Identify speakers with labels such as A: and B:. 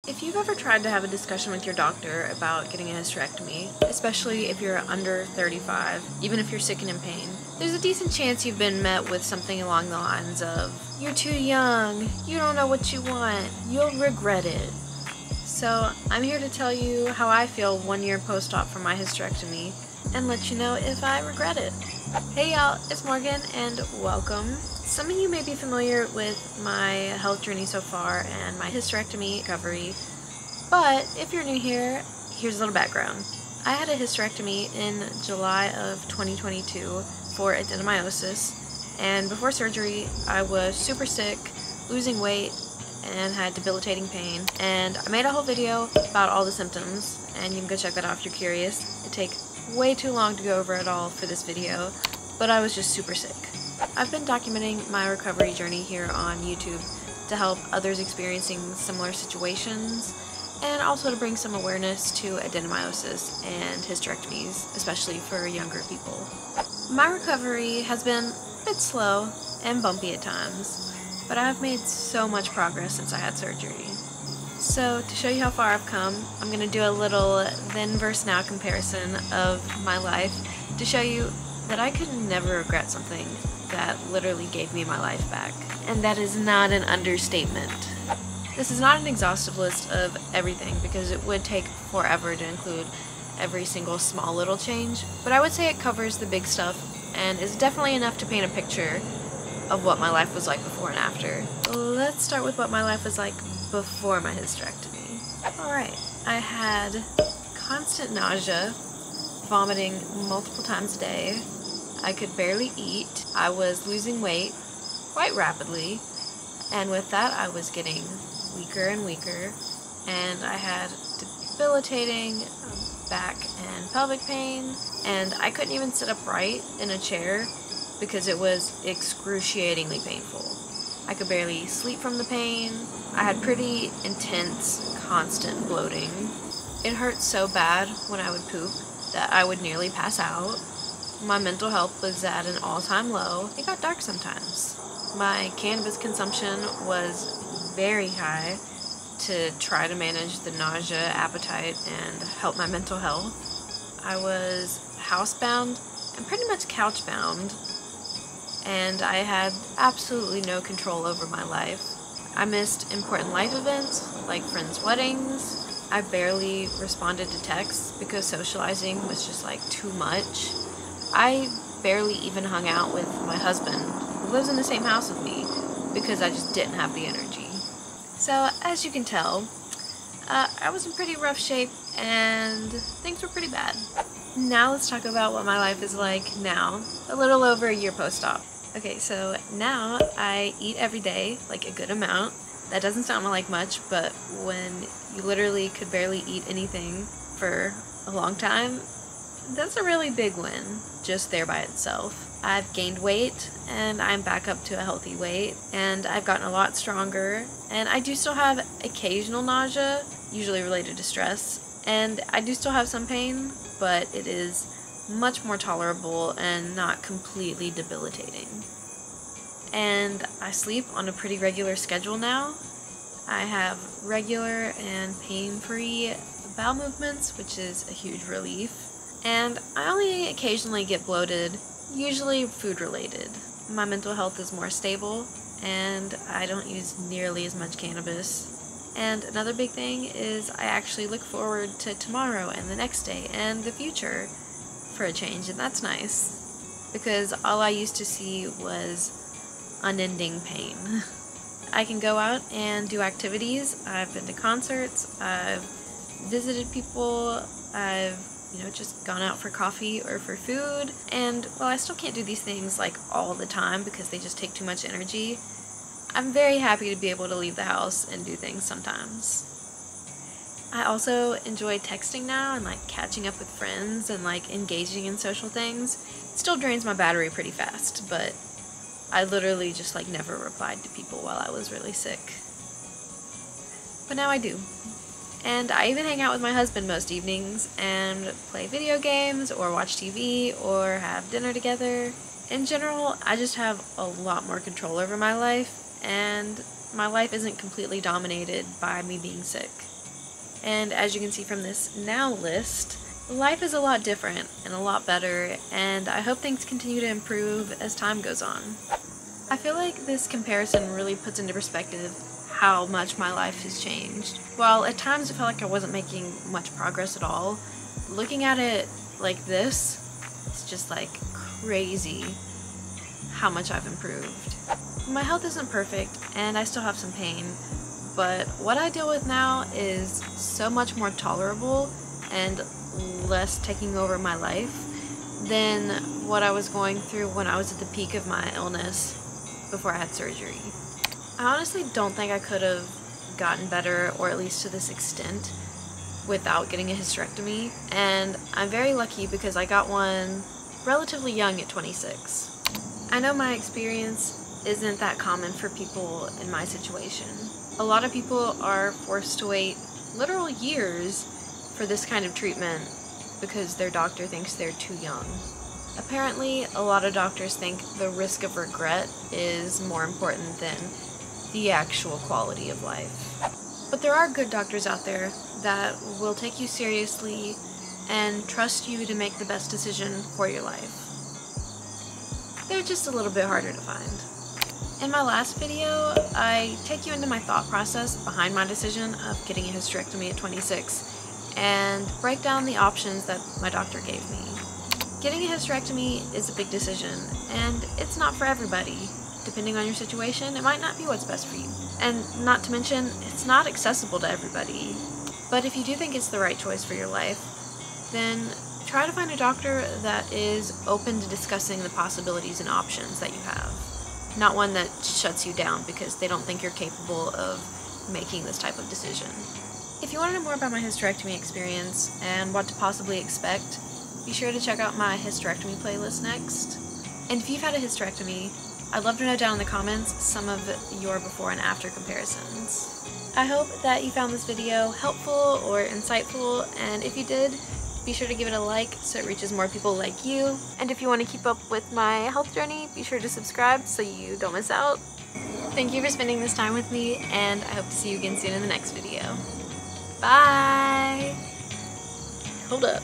A: If you've ever tried to have a discussion with your doctor about getting a hysterectomy, especially if you're under 35, even if you're sick and in pain, there's a decent chance you've been met with something along the lines of, "You're too young, you don't know what you want, you'll regret it." So I'm here to tell you how I feel 1 year post-op for my hysterectomy and let you know if I regret it. Hey y'all, it's Morgan and welcome. Some of you may be familiar with my health journey so far and my hysterectomy recovery, but if you're new here, here's a little background. I had a hysterectomy in July of 2022 for adenomyosis, and before surgery I was super sick, losing weight, and had debilitating pain, and I made a whole video about all the symptoms, and you can go check that out if you're curious. It'd take way too long to go over it all for this video, but I was just super sick. I've been documenting my recovery journey here on YouTube to help others experiencing similar situations, and also to bring some awareness to adenomyosis and hysterectomies, especially for younger people. My recovery has been a bit slow and bumpy at times, but I've made so much progress since I had surgery. So to show you how far I've come, I'm going to do a little then versus now comparison of my life to show you that I could never regret something that literally gave me my life back. And that is not an understatement. This is not an exhaustive list of everything because it would take forever to include every single small little change, but I would say it covers the big stuff and is definitely enough to paint a picture of what my life was like before and after. Let's start with what my life was like before my hysterectomy. Alright, I had constant nausea, vomiting multiple times a day. I could barely eat. I was losing weight quite rapidly, and with that I was getting weaker and weaker, and I had debilitating back and pelvic pain, and I couldn't even sit upright in a chair because it was excruciatingly painful. I could barely sleep from the pain. I had pretty intense, constant bloating. It hurt so bad when I would poop that I would nearly pass out. My mental health was at an all-time low. It got dark sometimes. My cannabis consumption was very high to try to manage the nausea, appetite, and help my mental health. I was housebound and pretty much couch-bound, and I had absolutely no control over my life. I missed important life events, like friends' weddings. I barely responded to texts because socializing was just like too much. I barely even hung out with my husband, who lives in the same house with me, because I just didn't have the energy. So, as you can tell, I was in pretty rough shape and things were pretty bad. Now let's talk about what my life is like now, a little over a year post-op. Okay, so now I eat every day, like a good amount. That doesn't sound like much, but when you literally could barely eat anything for a long time, that's a really big win, just there by itself. I've gained weight, and I'm back up to a healthy weight, and I've gotten a lot stronger, and I do still have occasional nausea, usually related to stress, and I do still have some pain, but it is much more tolerable and not completely debilitating. And I sleep on a pretty regular schedule now. I have regular and pain-free bowel movements, which is a huge relief. And I only occasionally get bloated, usually food related. My mental health is more stable, and I don't use nearly as much cannabis. And another big thing is I actually look forward to tomorrow and the next day and the future for a change, and that's nice, because all I used to see was unending pain. I can go out and do activities. I've been to concerts, I've visited people, I've just gone out for coffee or for food, and while I still can't do these things like all the time because they just take too much energy, I'm very happy to be able to leave the house and do things sometimes. I also enjoy texting now and like catching up with friends and like engaging in social things. It still drains my battery pretty fast, but I literally just like never replied to people while I was really sick. But now I do. And I even hang out with my husband most evenings and play video games or watch TV or have dinner together. In general, I just have a lot more control over my life, and my life isn't completely dominated by me being sick. And as you can see from this now list, life is a lot different and a lot better, and I hope things continue to improve as time goes on. I feel like this comparison really puts into perspective how much my life has changed. While at times it felt like I wasn't making much progress at all, looking at it like this, it's just like crazy how much I've improved. My health isn't perfect and I still have some pain, but what I deal with now is so much more tolerable and less taking over my life than what I was going through when I was at the peak of my illness before I had surgery. I honestly don't think I could have gotten better, or at least to this extent, without getting a hysterectomy, and I'm very lucky because I got one relatively young at 26. I know my experience isn't that common for people in my situation. A lot of people are forced to wait literal years for this kind of treatment because their doctor thinks they're too young. Apparently, a lot of doctors think the risk of regret is more important than the actual quality of life. But there are good doctors out there that will take you seriously and trust you to make the best decision for your life. They're just a little bit harder to find. In my last video, I take you into my thought process behind my decision of getting a hysterectomy at 26 and break down the options that my doctor gave me. Getting a hysterectomy is a big decision, and it's not for everybody. Depending on your situation, it might not be what's best for you. And not to mention, it's not accessible to everybody. But if you do think it's the right choice for your life, then try to find a doctor that is open to discussing the possibilities and options that you have. Not one that shuts you down because they don't think you're capable of making this type of decision. If you want to know more about my hysterectomy experience and what to possibly expect, be sure to check out my hysterectomy playlist next. And if you've had a hysterectomy, I'd love to know down in the comments some of your before and after comparisons. I hope that you found this video helpful or insightful, and if you did, be sure to give it a like so it reaches more people like you. And if you want to keep up with my health journey, be sure to subscribe so you don't miss out. Thank you for spending this time with me, and I hope to see you again soon in the next video. Bye! Hold up.